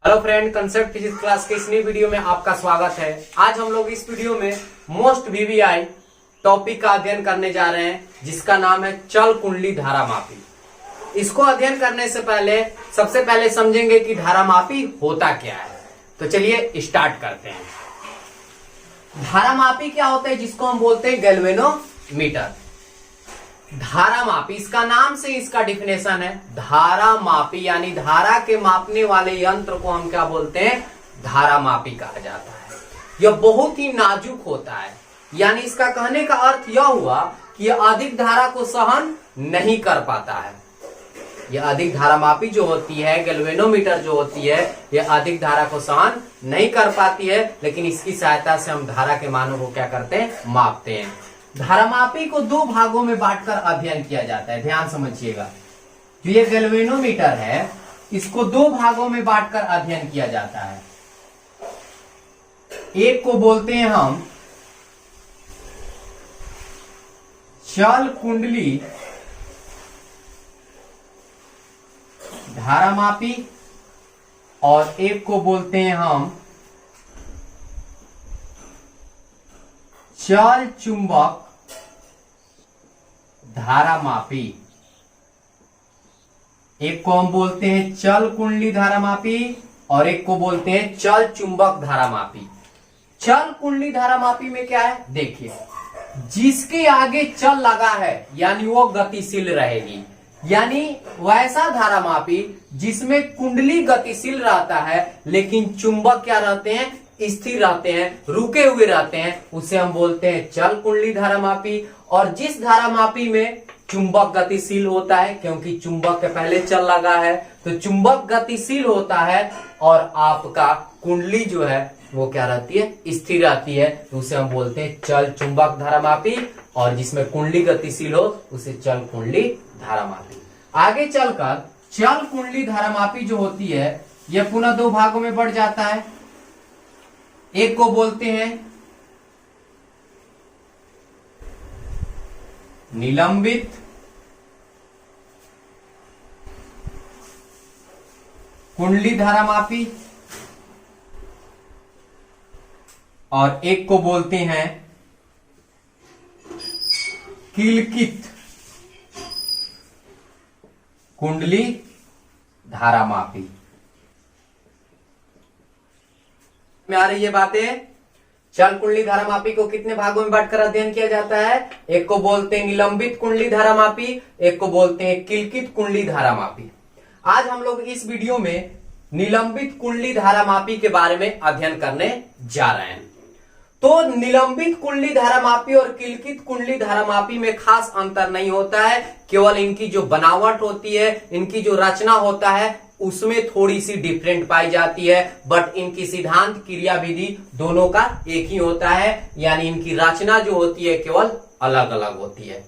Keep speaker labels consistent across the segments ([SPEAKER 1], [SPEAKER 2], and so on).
[SPEAKER 1] Hello friend, concept physics class के इस नई वीडियो में आपका स्वागत है। आज हम लोग इस वीडियो में मोस्ट वीवीआई टॉपिक का अध्ययन करने जा रहे हैं, जिसका नाम है चल कुंडली धारामापी। इसको अध्ययन करने से पहले सबसे पहले समझेंगे कि धारामापी होता क्या है। तो चलिए स्टार्ट करते हैं। धारामापी क्या होता है, जिसको हम बोलते हैं गैल्वेनोमीटर। धारामापी, इसका नाम से इसका डिफिनेशन है धारामापी, यानी धारा के मापने वाले यंत्र को हम क्या बोलते हैं, धारामापी कहा जाता है। यह बहुत ही नाजुक होता है, यानी इसका कहने का अर्थ यह हुआ कि यह अधिक धारा को सहन नहीं कर पाता है। यह अधिक धारामापी जो होती है, गैल्वेनोमीटर जो होती है, यह अधिक धारा को सहन नहीं कर पाती है, लेकिन इसकी सहायता से हम धारा के मानों को क्या करते हैं, मापते हैं। धारामापी को दो भागों में बांटकर अध्ययन किया जाता है। ध्यान समझिएगा, जो ये गैल्वेनोमीटर है, इसको दो भागों में बांटकर अध्ययन किया जाता है। एक को बोलते हैं हम चल कुंडली धारामापी और एक को बोलते हैं हम चल चुंबक धारामापी। एक को हम बोलते हैं चल कुंडली धारामापी और एक को बोलते हैं चल चुंबक धारामापी। चल कुंडली धारामापी में क्या है, देखिए, जिसके आगे चल लगा है यानी वो गतिशील रहेगी, यानी वैसा धारामापी जिसमें कुंडली गतिशील रहता है लेकिन चुंबक क्या रहते हैं, स्थिर रहते हैं, रुके हुए रहते हैं, उसे हम बोलते हैं चल कुंडली धारामापी। और जिस धारामापी में चुंबक गतिशील होता है, क्योंकि चुंबक के पहले चल लगा है, तो चुंबक गतिशील होता है और आपका कुंडली जो है वो क्या रहती है, स्थिर रहती है, तो उसे हम बोलते हैं चल चुंबक धारामापी। और जिसमें कुंडली गतिशील हो उसे चल कुंडली धारामापी। आगे चलकर चल कुंडली धारामापी जो होती है, यह पुनः दो भागों में बढ़ जाता है। एक को बोलते हैं निलंबित कुंडली धारामापी और एक को बोलते हैं किलकित कुंडली धारामापी। में आ रही है बातें। चल कुंडली धारामापी को कितने भागों में बांटकर अध्ययन किया जाता है, एक को बोलते हैं निलंबित कुंडली धारामापी, एक को बोलते हैं किलकित कुंडली धारामापी। आज हम लोग इस वीडियो में निलंबित कुंडली धारामापी के बारे में अध्ययन करने जा रहे हैं। तो निलंबित कुंडली धारामापी और किलकित कुंडली धारामापी में खास अंतर नहीं होता है, केवल इनकी जो बनावट होती है, इनकी जो रचना होता है, उसमें थोड़ी सी डिफरेंट पाई जाती है, बट इनकी सिद्धांत क्रिया विधि दोनों का एक ही होता है, यानी इनकी रचना जो होती है केवल अलग अलग होती है।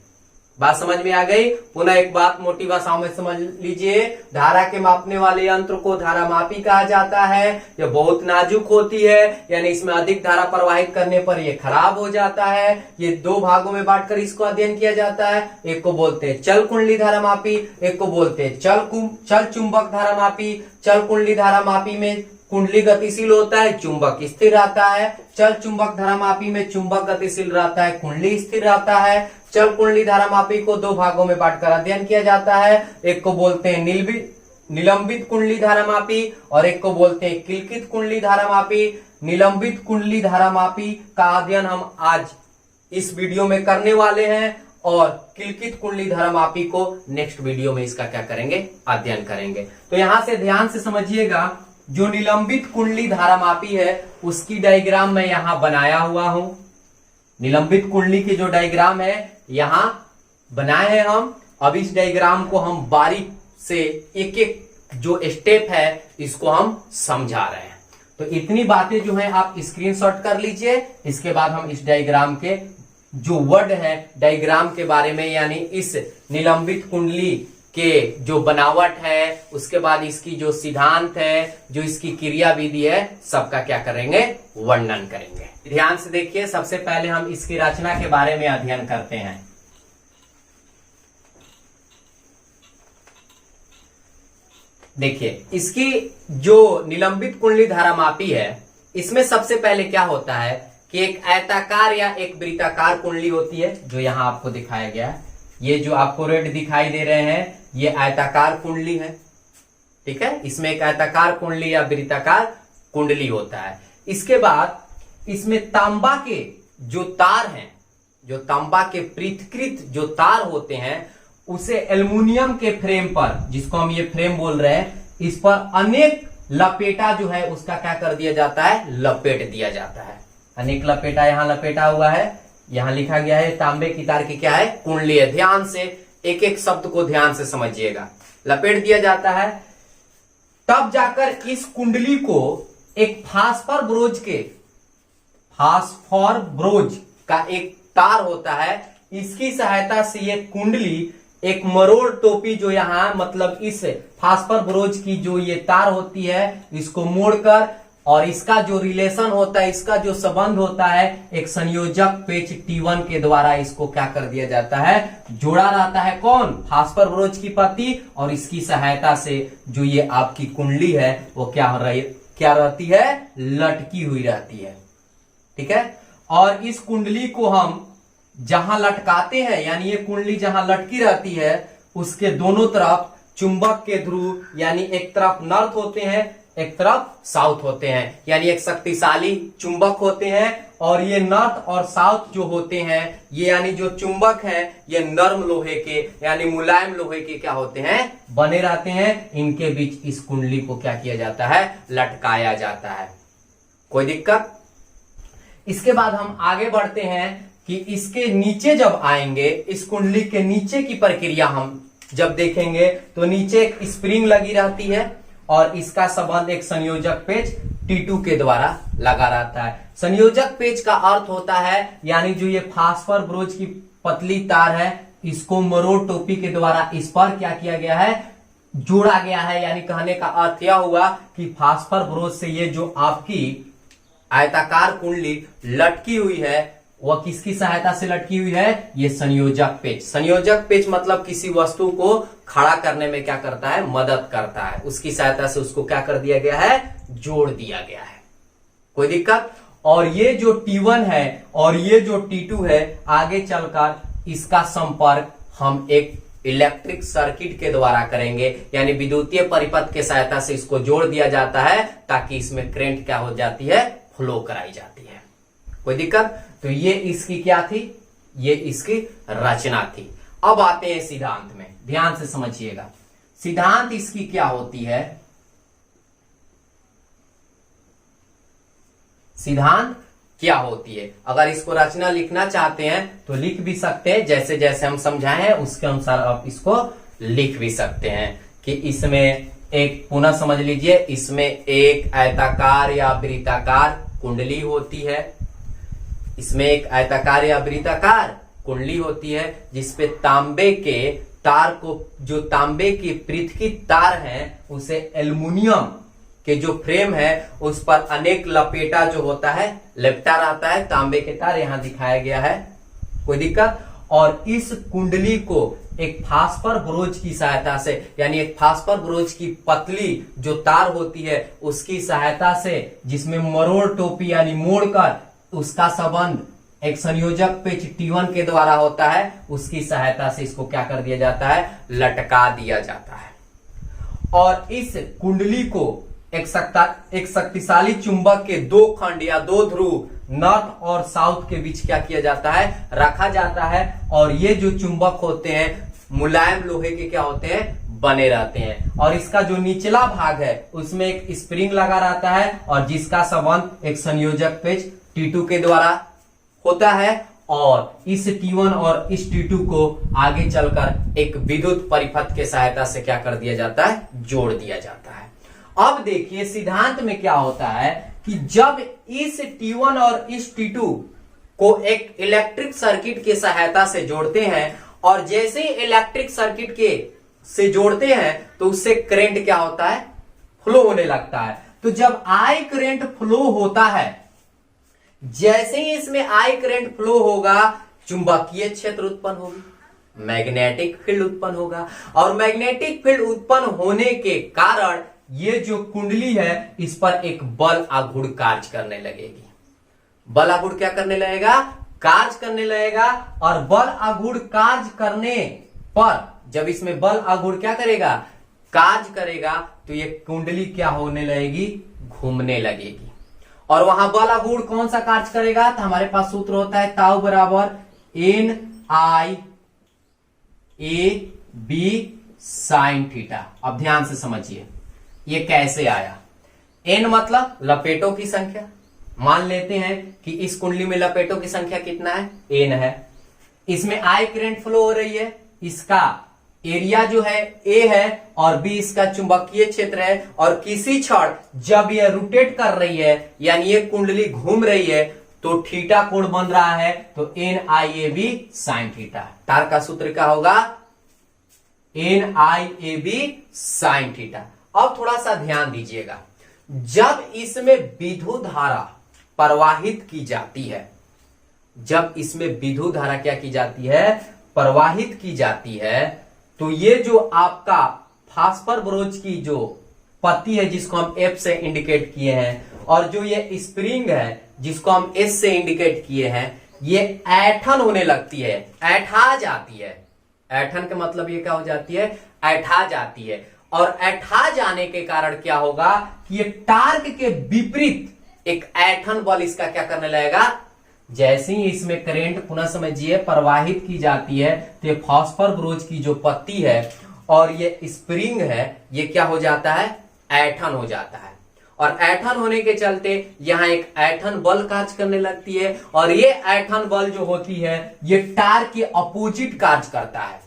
[SPEAKER 1] बात समझ में आ गई। पुनः एक बात मोटी भाषाओं में समझ लीजिए, धारा के मापने वाले यंत्र को धारामापी कहा जाता है। यह बहुत नाजुक होती है, यानी इसमें अधिक धारा प्रवाहित करने पर यह खराब हो जाता है। ये दो भागों में बांटकर इसको अध्ययन किया जाता है। एक को बोलते हैं चल कुंडली धारामापी, एक को बोलते हैं चल चुंबक धारामापी। चल कुंडली धारामापी में कुंडली गतिशील होता है, चुंबक स्थिर रहता है। चल चुंबक धारामापी में चुंबक गतिशील रहता है, कुंडली स्थिर रहता है। चल कुंडली धारामापी को दो भागों में बांटकर अध्ययन किया जाता है। एक को बोलते हैं निलंबित कुंडली धारामापी और एक को बोलते हैं किलकित कुंडली धारामापी। निलंबित कुंडली धारामापी का अध्ययन हम आज इस वीडियो में करने वाले हैं और किलकित कुंडली धारामापी को नेक्स्ट वीडियो में इसका क्या करेंगे, अध्ययन करेंगे। तो यहां से ध्यान से समझिएगा, जो निलंबित कुंडली धारामापी है उसकी डायग्राम मैं यहां बनाया हुआ हूं। निलंबित कुंडली की जो डायग्राम है यहां बनाए हैं हम। अब इस डायग्राम को हम बारीक से एक एक जो स्टेप है इसको हम समझा रहे हैं। तो इतनी बातें जो है आप स्क्रीनशॉट कर लीजिए। इसके बाद हम इस डायग्राम के जो वर्ड है डायग्राम के बारे में, यानी इस निलंबित कुंडली के जो बनावट है, उसके बाद इसकी जो सिद्धांत है, जो इसकी क्रिया विधि है, सबका क्या करेंगे, वर्णन करेंगे। ध्यान से देखिए, सबसे पहले हम इसकी रचना के बारे में अध्ययन करते हैं। देखिए इसकी जो निलंबित कुंडली धारामापी है, इसमें सबसे पहले क्या होता है कि एक आयताकार या एक वृत्ताकार कुंडली होती है, जो यहां आपको दिखाया गया है। ये जो आपको रेड दिखाई दे रहे हैं, ये आयताकार कुंडली है, ठीक है। इसमें एक आयताकार कुंडली या वृत्ताकार कुंडली होता है। इसके बाद इसमें तांबा के जो तार हैं, जो तांबा के पृथकृत जो तार होते हैं, उसे एल्युमिनियम के फ्रेम पर, जिसको हम ये फ्रेम बोल रहे हैं, इस पर अनेक लपेटा जो है उसका क्या कर दिया जाता है, लपेट दिया जाता है। अनेक लपेटा यहां लपेटा हुआ है, यहां लिखा गया है तांबे की तार की क्या है, कुंडली है। ध्यान से एक एक शब्द को ध्यान से समझिएगा। लपेट दिया जाता है, तब जाकर इस कुंडली को एक फास्फर ब्रोज का एक तार होता है, इसकी सहायता से ये कुंडली एक मरोड़ टोपी जो यहां मतलब इस फास्फर ब्रोज की जो ये तार होती है, इसको मोड़कर, और इसका जो रिलेशन होता है, इसका जो संबंध होता है, एक संयोजक पेच T1 के द्वारा इसको क्या कर दिया जाता है, जोड़ा रहता है। कौन? फास्फर ब्रोज की पत्ती, और इसकी सहायता से जो ये आपकी कुंडली है वो क्या रहती है, लटकी हुई रहती है, ठीक है। और इस कुंडली को हम जहां लटकाते हैं, यानी ये कुंडली जहां लटकी रहती है, उसके दोनों तरफ चुंबक के ध्रुव, यानी एक तरफ नॉर्थ होते हैं, एक तरफ साउथ होते हैं, यानी एक शक्तिशाली चुंबक होते हैं। और ये नॉर्थ और साउथ जो होते हैं, ये यानी जो चुंबक है, ये नर्म लोहे के यानी मुलायम लोहे के क्या होते हैं, बने रहते हैं। इनके बीच इस कुंडली को क्या किया जाता है, लटकाया जाता है। कोई दिक्कत? इसके बाद हम आगे बढ़ते हैं कि इसके नीचे जब आएंगे, इस कुंडली के नीचे की प्रक्रिया हम जब देखेंगे, तो नीचे एक स्प्रिंग लगी रहती है, और इसका संबंध एक संयोजक पेच T2 के द्वारा लगा रहता है। संयोजक पेच का अर्थ होता है, यानी जो ये फास्फर ब्रोज की पतली तार है, इसको मरोड़ टोपी के द्वारा इस पर क्या किया गया है, जोड़ा गया है। यानी कहने का अर्थ यह हुआ कि फास्फर ब्रोज से ये जो आपकी आयताकार कुंडली लटकी हुई है, वह किसकी सहायता से लटकी हुई है, ये संयोजक पेच। संयोजक पेच मतलब किसी वस्तु को खड़ा करने में क्या करता है, मदद करता है। उसकी सहायता से उसको क्या कर दिया गया है, जोड़ दिया गया है। कोई दिक्कत? और ये जो T1 है और ये जो T2 है, आगे चलकर इसका संपर्क हम एक इलेक्ट्रिक सर्किट के द्वारा करेंगे, यानी विद्युतीय परिपथ के सहायता से इसको जोड़ दिया जाता है, ताकि इसमें करंट क्या हो जाती है, फ्लो कराई जाती है। कोई दिक्कत? तो ये इसकी क्या थी, ये इसकी रचना थी। अब आते हैं सिद्धांत में, ध्यान से समझिएगा। सिद्धांत इसकी क्या होती है, सिद्धांत क्या होती है। अगर इसको रचना लिखना चाहते हैं तो लिख भी सकते हैं, जैसे जैसे हम समझाए हैं उसके अनुसार आप इसको लिख भी सकते हैं। कि इसमें एक, पुनः समझ लीजिए, इसमें एक आयताकार या वृत्ताकार कुंडली होती है, इसमें एक आयताकार या वृत्ताकार कुंडली होती है, जिसपे तांबे के तार को, जो तांबे की पृथकृत तार हैं, उसे एल्युमिनियम के जो फ्रेम है उस पर अनेक लपेटा जो होता है, लपेटा रहता है तांबे के तार, यहां दिखाया गया है। कोई दिक्कत? और इस कुंडली को एक फास्फर ब्रोज की सहायता से, यानी एक फास्फर ब्रोज की पतली जो तार होती है उसकी सहायता से, जिसमें मरोड़ टोपी यानी मोड़कर उसका संबंध एक संयोजक पेच T1 के द्वारा होता है, उसकी सहायता से इसको क्या कर दिया जाता है, लटका दिया जाता है। और इस कुंडली को एक शक्तिशाली चुंबक के दो खंड या दो ध्रुव नॉर्थ और साउथ के बीच क्या किया जाता है, रखा जाता है। और ये जो चुंबक होते हैं मुलायम लोहे के क्या होते हैं, बने रहते हैं। और इसका जो निचला भाग है उसमें एक स्प्रिंग लगा रहता है, और जिसका संबंध एक संयोजक पेच T2 के द्वारा होता है। और इस T1 और इस T2 को आगे चलकर एक विद्युत परिपथ के सहायता से क्या कर दिया जाता है, जोड़ दिया जाता है। अब देखिए सिद्धांत में क्या होता है कि जब इस T1 और इस T2 को एक इलेक्ट्रिक सर्किट की सहायता से जोड़ते हैं, और जैसे ही इलेक्ट्रिक सर्किट के से जोड़ते हैं तो उससे करंट क्या होता है, फ्लो होने लगता है। तो जब आई करंट फ्लो होता है, जैसे ही इसमें आई करंट फ्लो होगा, चुंबकीय क्षेत्र उत्पन्न होगी। मैग्नेटिक फील्ड उत्पन्न होगा। और मैग्नेटिक फील्ड उत्पन्न होने के कारण ये जो कुंडली है इस पर एक बल आघूर्ण कार्य करने लगेगी। बल आघूर्ण क्या करने लगेगा? कार्य करने लगेगा। और बल आघूर्ण कार्य करने पर जब इसमें बल आघूर्ण क्या करेगा? कार्य करेगा, तो ये कुंडली क्या होने लगेगी? घूमने लगेगी। और वहां बल आघूर्ण कौन सा कार्य करेगा? तो हमारे पास सूत्र होता है ताऊ बराबर N I A B sine theta. अब ध्यान से समझिए ये कैसे आया। एन मतलब लपेटों की संख्या। मान लेते हैं कि इस कुंडली में लपेटों की संख्या कितना है? एन है। इसमें आई करंट फ्लो हो रही है, इसका एरिया जो है ए है और बी इसका चुंबकीय क्षेत्र है। और किसी क्षण जब यह रोटेट कर रही है यानी ये कुंडली घूम रही है तो थीटा कोण बन रहा है, तो N I A B sine theta. तार का सूत्र क्या होगा? N I A B sine theta. अब थोड़ा सा ध्यान दीजिएगा, जब इसमें विद्युत धारा प्रवाहित की जाती है, जब इसमें विद्युत धारा क्या की जाती है? प्रवाहित की जाती है, तो ये जो आपका फास्फर ब्रोच की जो पत्ती है जिसको हम एफ से इंडिकेट किए हैं, और जो ये स्प्रिंग है जिसको हम एस से इंडिकेट किए हैं, ये ऐठन होने लगती है, ऐठा जाती है। ऐठन का मतलब ये क्या हो जाती है? ऐठा जाती है। और ऐठा जाने के कारण क्या होगा कि ये टार्क के विपरीत एक ऐठन बल इसका क्या करने लगेगा? जैसे ही इसमें करंट, पुनः समझिए, प्रवाहित की जाती है तो ये फास्फर ब्रोच की जो पत्ती है और ये स्प्रिंग है ये क्या हो जाता है? ऐठन हो जाता है। और ऐठन होने के चलते यहां एक ऐठन बल कार्य करने लगती है। और ये ऐठन बल जो होती है ये टार्क के अपोजिट कार्य करता है।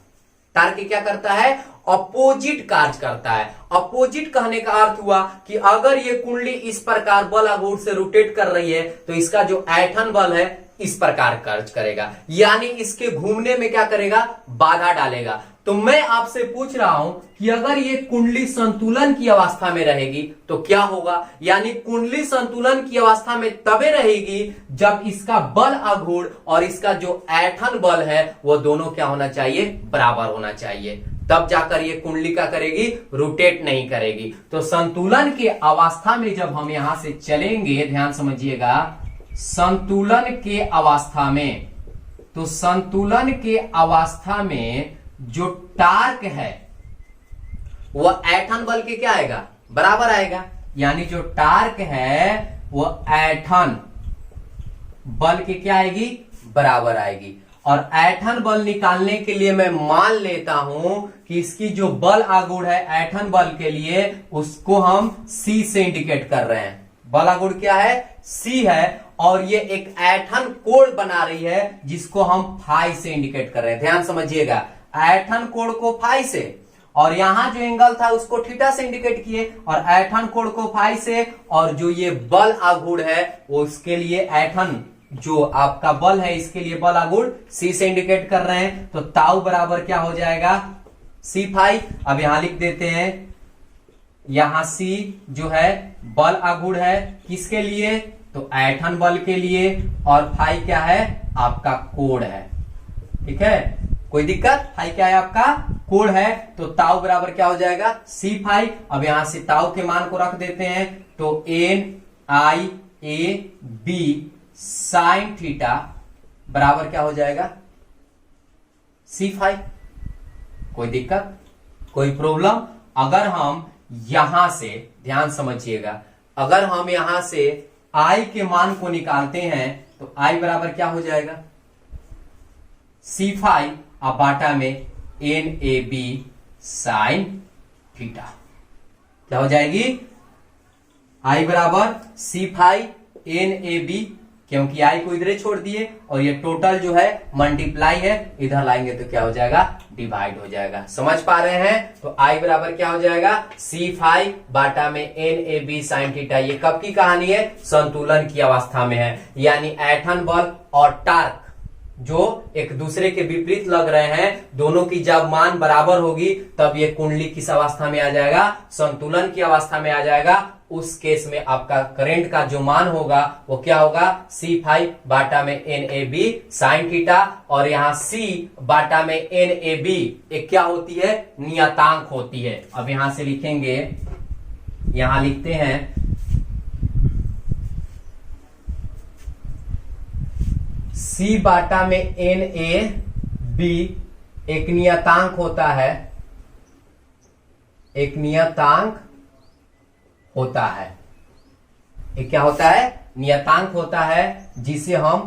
[SPEAKER 1] टार्क क्या करता है? अपोजिट कार्य करता है। अपोजिट कहने का अर्थ हुआ कि अगर ये कुंडली इस प्रकार बल आघूर्ण से रोटेट कर रही है तो इसका जो ऐठन बल है इस प्रकार कार्य करेगा, यानी इसके घूमने में क्या करेगा? बाधा डालेगा। तो मैं आपसे पूछ रहा हूं कि अगर ये कुंडली संतुलन की अवस्था में रहेगी तो क्या होगा? यानी कुंडली संतुलन की अवस्था में तबे रहेगी जब इसका बल आघूर्ण और इसका जो ऐठन बल है वो दोनों क्या होना चाहिए? बराबर होना चाहिए। तब जाकर ये कुंडली क्या करेगी? रोटेट नहीं करेगी। तो संतुलन के अवस्था में जब हम यहां से चलेंगे, ध्यान समझिएगा, संतुलन के अवस्था में, तो संतुलन के अवस्था में जो टार्क है वह ऐठन बल के क्या आएगा? बराबर आएगा। यानी जो टार्क है वह ऐठन बल के क्या आएगी? बराबर आएगी। और ऐठन बल निकालने के लिए मैं मान लेता हूं कि इसकी जो बल आघूर्ण है ऐठन बल के लिए उसको हम C से इंडिकेट कर रहे हैं। बल आघूर्ण क्या है? C है। और ये एक ऐठन कोण बना रही है जिसको हम फाई से इंडिकेट कर रहे हैं। ध्यान समझिएगा, ऐठन कोण को फाई से, और यहां जो एंगल था उसको थीटा से इंडिकेट किए, और ऐठन कोण को फाई से, और जो ये बल आघूर्ण है वो उसके लिए ऐठन जो आपका बल है इसके लिए बल आघूर्ण C से इंडिकेट कर रहे हैं। तो ताऊ बराबर क्या हो जाएगा? C phi. अब यहां लिख देते हैं, यहां C जो है बल आघूर्ण है किसके लिए? तो ऐठन बल के लिए। और फाई क्या है? आपका कोण है। ठीक है, कोई दिक्कत? फाई क्या है? आपका कोण है। तो ताऊ बराबर क्या हो जाएगा? C phi. अब यहां से ताऊ के मान को रख देते हैं, तो N I A B sine theta बराबर क्या हो जाएगा? C phi. कोई दिक्कत? कोई प्रॉब्लम? अगर हम यहां से, ध्यान समझिएगा, अगर हम यहां से I के मान को निकालते हैं तो I बराबर क्या हो जाएगा? C फाई अब बाटा में N A B sine theta. क्या हो जाएगी? I बराबर C phi N A B, क्योंकि I को इधर छोड़ दिए और ये टोटल जो है मल्टीप्लाई है, इधर लाएंगे तो क्या हो जाएगा? डिवाइड हो जाएगा। समझ पा रहे हैं? तो I बराबर क्या हो जाएगा? C फाई बाटा में N A B sine theta. ये कब की कहानी है? संतुलन की अवस्था में है। यानी ऐठन बल और टार्क जो एक दूसरे के विपरीत लग रहे हैं, दोनों की जब मान बराबर होगी तब ये कुंडली किस अवस्था में आ जाएगा? संतुलन की अवस्था में आ जाएगा। उस केस में आपका करंट का जो मान होगा वो क्या होगा, C5 बाटा में NAB साइन थीटा, और यहां C बाटा में NAB एक क्या होती है, नियतांक होती है। अब यहां से लिखेंगे, यहां लिखते हैं C बाटा में NAB एक नियतांक होता है, एक नियतांक होता है, एक क्या होता है, नियतांक होता है, जिसे हम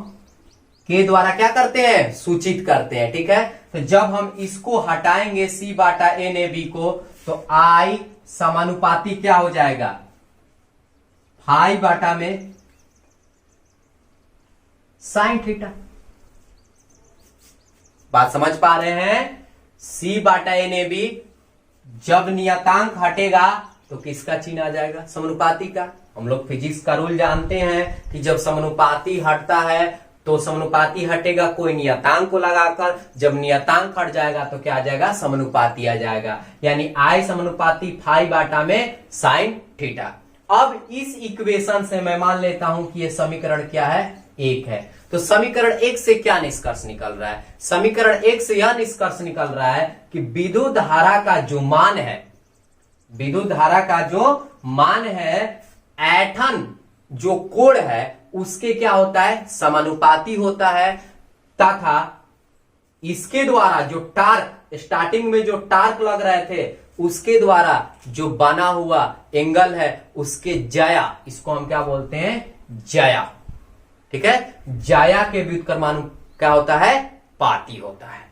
[SPEAKER 1] के द्वारा क्या करते हैं, सूचित करते हैं। ठीक है, तो जब हम इसको हटाएंगे C बाटा NAB को, तो I समानुपाती क्या हो जाएगा, फाई बाटा में साइन थीटा। बात समझ पा रहे हैं? C बाटा NAB जब नियतांक हटेगा तो किसका चिन्ह आ जाएगा, समानुपाती का। हम लोग फिजिक्स का रूल जानते हैं कि जब समानुपाती हटता है तो समानुपाती हटेगा कोई नियतांक को लगाकर, जब नियतांक हट जाएगा तो क्या आ जाएगा, समानुपाती आ जाएगा। यानी I समानुपाती फाई बाटा में साइन थीटा। अब इस इक्वेशन से मैं मान लेता हूं कि यह समीकरण क्या है, 1 है। तो समीकरण 1 से क्या निष्कर्ष निकल रहा है, समीकरण 1 से यह निष्कर्ष निकल रहा है कि विद्युत धारा का जो मान है, विद्युत धारा का जो मान है, ऐंठन जो कोण है उसके क्या होता है, समानुपाती होता है, तथा इसके द्वारा जो टार्क, स्टार्टिंग में जो टार्क लग रहे थे उसके द्वारा जो बना हुआ एंगल है उसके ज्या, इसको हम क्या बोलते हैं, ज्या। ठीक है, ज्या के व्युत्क्रमानु क्या होता है, पाती होता है।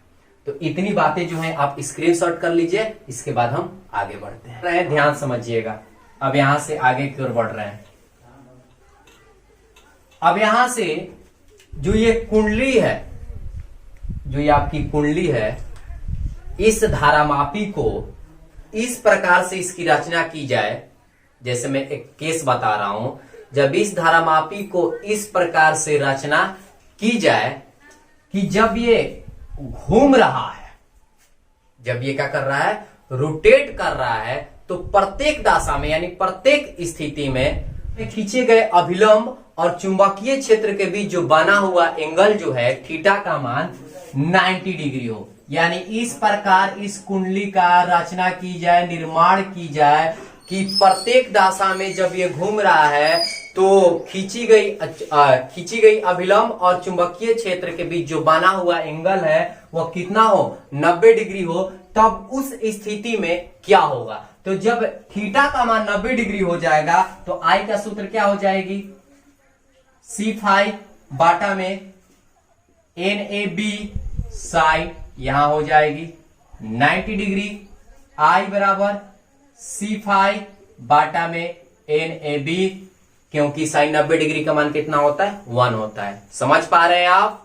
[SPEAKER 1] तो इतनी बातें जो हैं आप स्क्रीनशॉट कर लीजिए, इसके बाद हम आगे बढ़ते हैं। ध्यान समझिएगा, अब यहां से आगे की ओर बढ़ रहे हैं। अब यहां से जो ये कुंडली है, जो ये आपकी कुंडली है, इस धारामापी को इस प्रकार से इसकी रचना की जाए, जैसे मैं एक केस बता रहा हूं, जब इस धारामापी को इस प्रकार से रचना की जाए कि जब ये घूम रहा है, जब ये क्या कर रहा है, रोटेट कर रहा है, तो प्रत्येक दशा में यानी प्रत्येक स्थिति में खींचे गए अभिलंब और चुंबकीय क्षेत्र के बीच जो बना हुआ एंगल जो है थीटा का मान 90 डिग्री हो। यानी इस प्रकार इस कुंडली का रचना की जाए, निर्माण की जाए कि प्रत्येक दशा में जब ये घूम रहा है तो खींची गई अभिलंब और चुंबकीय क्षेत्र के बीच जो बना हुआ एंगल है वह कितना हो, 90 डिग्री हो। तब उस स्थिति में क्या होगा, तो जब थीटा का मान 90 डिग्री हो जाएगा तो आई का सूत्र क्या हो जाएगी, C5 बाटा में NAB साइन, यहां हो जाएगी 90 डिग्री, I बराबर C5 बाटा में NAB, क्योंकि साइन 90 डिग्री का मान कितना होता है, 1 होता है। समझ पा रहे हैं आप?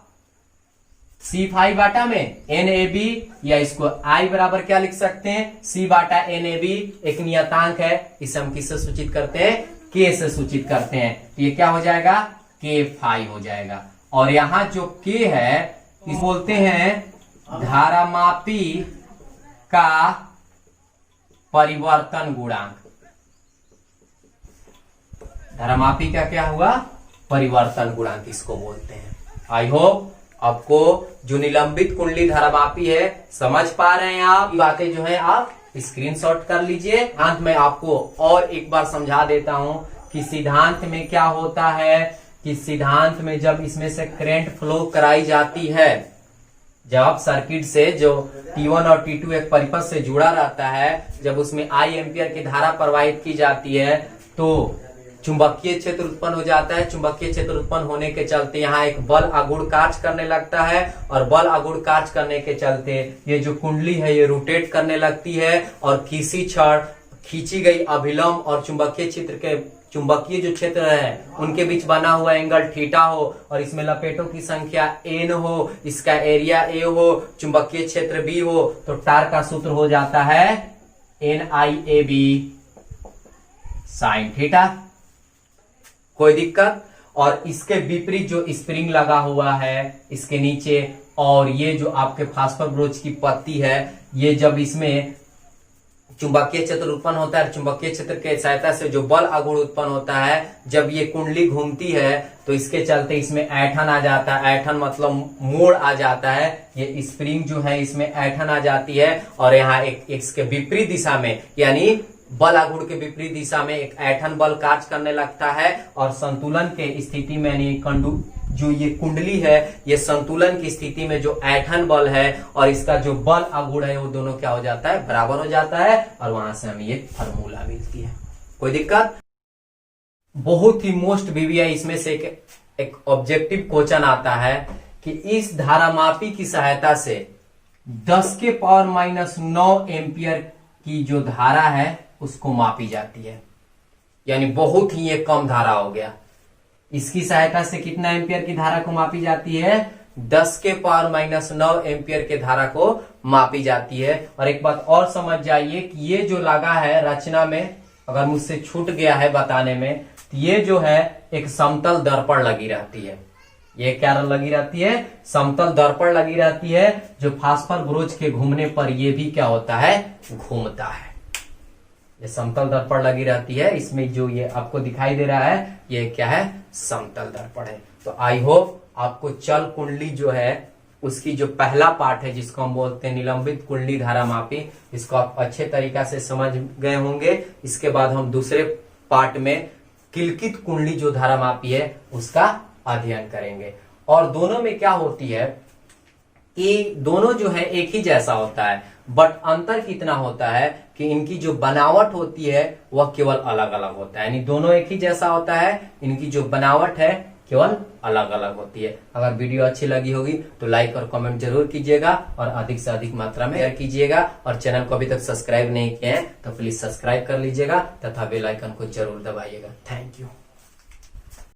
[SPEAKER 1] C5 बाटा में NAB, या इसको I बराबर क्या लिख सकते हैं, C बाटा NAB एक नियतांक है, इसे हम किससे सूचित करते हैं, K से सूचित करते हैं। तो ये क्या हो जाएगा, K फाई हो जाएगा। और यहां जो K है इस बोलते हैं धारामापी का परिवर्तन गुणांक। धारामापी का क्या हुआ, परिवर्तन गुणांक इसको बोलते हैं। आई होप आपको जो निलंबित कुंडली धारामापी है समझ पा रहे हैं आप। बातें जो है आप स्क्रीनशॉट कर लीजिए। अंत में आपको और एक बार समझा देता हूं कि सिद्धांत में क्या होता है, कि सिद्धांत में जब इसमें से करंट फ्लो कराई जाती है, जब सर्किट से जो T1 और T2 एक परिपथ से जुड़ा रहता है, जब उसमें I एम्पियर की धारा प्रवाहित की जाती है तो चुंबकीय क्षेत्र उत्पन्न हो जाता है। चुंबकीय क्षेत्र उत्पन्न होने के चलते यहाँ एक बल आघूर्ण कार्य करने लगता है, और बल आघूर्ण कार्य करने के चलते ये जो कुंडली है ये रोटेट करने लगती है, और किसी क्षण खींची गई अभिलंब और चुंबकीय क्षेत्र के चुंबकीय जो क्षेत्र है उनके बीच बना हुआ एंगल थीटा हो, और इसमें लपेटों की संख्या n हो, इसका एरिया a हो, चुंबकीय क्षेत्र b हो, तो टार्क का सूत्र हो जाता है NIAB साइन थीटा। कोई दिक्कत? और इसके विपरीत जो स्प्रिंग लगा हुआ है इसके नीचे, और ये जो आपके फास्फोरस की पत्ती है, ये जब इसमें चुंबकीय क्षेत्र उत्पन्न होता है। चुंबकीय क्षेत्र के सहायता से जो बल आघूर्ण उत्पन्न होता है, जब ये कुंडली घूमती है तो इसके चलते इसमें ऐठन आ जाता है। ऐठन मतलब मोड़ आ जाता है। ये स्प्रिंग जो है इसमें ऐठन आ जाती है और यहाँ एक इसके विपरीत दिशा में, यानी बल आघूर्ण के विपरीत दिशा में एक ऐठन बल कार्य करने लगता है और संतुलन के स्थिति में, यानी जो ये कुंडली है ये संतुलन की स्थिति में जो ऐठन बल है और इसका जो बल आघूर्ण है वो दोनों क्या हो जाता है, बराबर हो जाता है और वहां से हमें ये फार्मूला मिलती है। कोई दिक्कत? बहुत ही मोस्ट वीवीआई इसमें से एक ऑब्जेक्टिव क्वेश्चन आता है कि इस धारामापी की सहायता से 10 के पावर -9 एम्पियर की जो धारा है उसको मापी जाती है, यानी बहुत ही ये कम धारा हो गया। इसकी सहायता से कितना एम्पियर की धारा को मापी जाती है? 10 के पावर -9 एम्पियर के धारा को मापी जाती है। और एक बात और समझ जाइए कि ये जो लगा है रचना में, अगर मुझसे छूट गया है बताने में, तो ये जो है एक समतल दर्पण लगी रहती है। ये क्या लगी रहती है? समतल दर्पण लगी रहती है, जो फास्फर ब्रोच के घूमने पर ये भी क्या होता है, घूमता है। ये समतल दर्पण लगी रहती है। इसमें जो ये आपको दिखाई दे रहा है ये क्या है, समतल दर्पण है। तो आई होप आपको चल कुंडली जो है उसकी जो पहला पार्ट है जिसको हम बोलते हैं निलंबित कुंडली धारामापी, इसको आप अच्छे तरीका से समझ गए होंगे। इसके बाद हम दूसरे पार्ट में किलकित कुंडली जो धारामापी है उसका अध्ययन करेंगे। और दोनों में क्या होती है कि दोनों जो है एक ही जैसा होता है, बट अंतर कितना होता है कि इनकी जो बनावट होती है वह केवल अलग अलग होता है। यानी दोनों एक ही जैसा होता है, इनकी जो बनावट है केवल अलग अलग होती है। अगर वीडियो अच्छी लगी होगी तो लाइक और कमेंट जरूर कीजिएगा और अधिक से अधिक मात्रा में शेयर कीजिएगा। और चैनल को अभी तक सब्सक्राइब नहीं किए हैं तो प्लीज सब्सक्राइब कर लीजिएगा तथा बेल आइकन को जरूर दबाइएगा। Thank you.